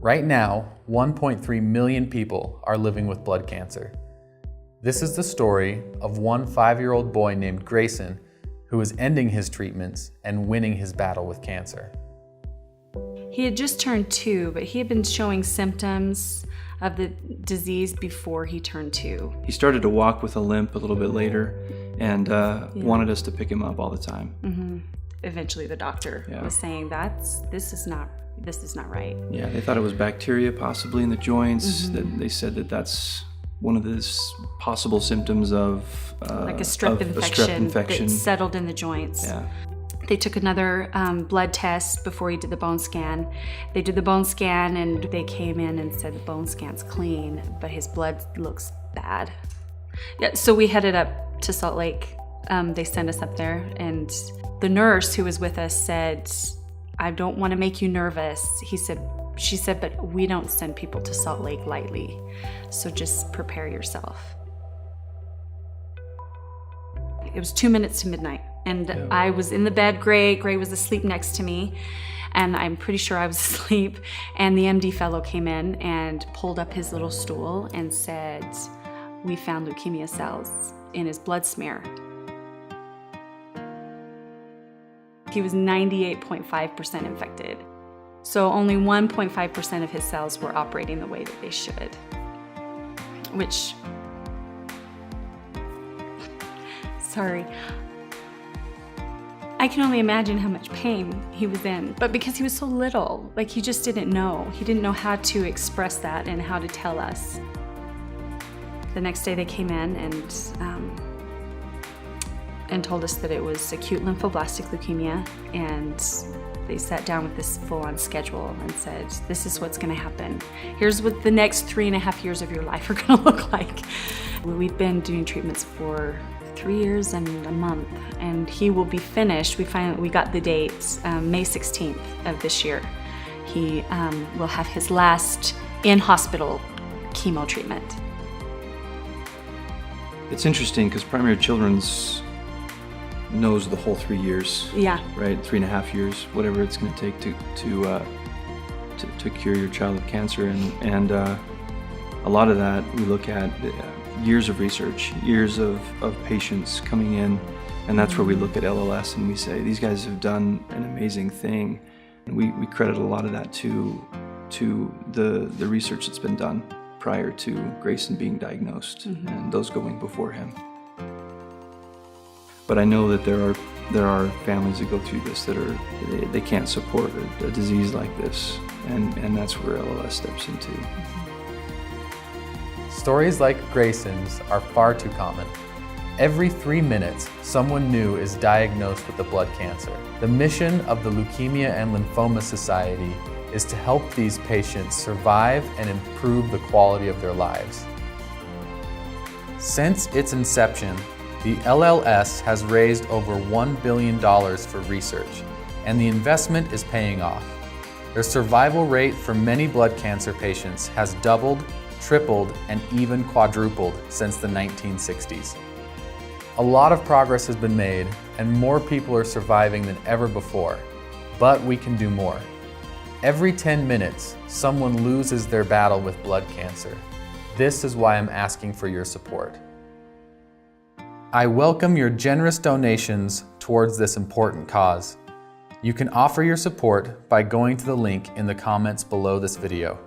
Right now, 1.3 million people are living with blood cancer. This is the story of one 5-year-old boy named Greyson who is ending his treatments and winning his battle with cancer. He had just turned 2, but he had been showing symptoms of the disease before he turned 2. He started to walk with a limp a little bit later and wanted us to pick him up all the time. Mm-hmm. Eventually the doctor was saying this is not right. Yeah, they thought it was bacteria possibly in the joints. That they said that's one of the possible symptoms of like a strep infection that settled in the joints. Yeah. They took another blood test before he did the bone scan. They did the bone scan and they came in and said the bone scan's clean, but his blood looks bad. Yeah, so we headed up to Salt Lake. They sent us up there, and the nurse who was with us said, "I don't want to make you nervous." She said, "But we don't send people to Salt Lake lightly, so just prepare yourself." It was 2 minutes to midnight, and I was in the bed. Gray was asleep next to me, and I'm pretty sure I was asleep. And the MD fellow came in and pulled up his little stool and said, "We found leukemia cells in his blood smear." He was 98.5% infected. So only 1.5% of his cells were operating the way that they should, which, sorry, I can only imagine how much pain he was in. But because he was so little, like he just didn't know. He didn't know how to express that and how to tell us. The next day they came in and told us that it was acute lymphoblastic leukemia, and they sat down with this full-on schedule and said, "This is what's going to happen. Here's what the next 3.5 years of your life are going to look like." We've been doing treatments for 3 years and a month, and he will be finished. We got the date, May 16th of this year. He will have his last in-hospital chemo treatment. It's interesting because Primary Children's knows the whole 3 years. Yeah. Right, 3.5 years, whatever it's going to take to cure your child with cancer, and a lot of that we look at years of research, years of patients coming in, and that's where we look at LLS and we say these guys have done an amazing thing, and we credit a lot of that to the research that's been done prior to Greyson being diagnosed and those going before him. But I know that there are families that go through this that they can't support a disease like this, and that's where LLS steps into. Stories like Greyson's are far too common. Every 3 minutes, someone new is diagnosed with a blood cancer. The mission of the Leukemia and Lymphoma Society is to help these patients survive and improve the quality of their lives. Since its inception, the LLS has raised over $1 billion for research, and the investment is paying off. Their survival rate for many blood cancer patients has doubled, tripled, and even quadrupled since the 1960s. A lot of progress has been made, and more people are surviving than ever before, but we can do more. Every 10 minutes, someone loses their battle with blood cancer. This is why I'm asking for your support. I welcome your generous donations towards this important cause. You can offer your support by going to the link in the comments below this video.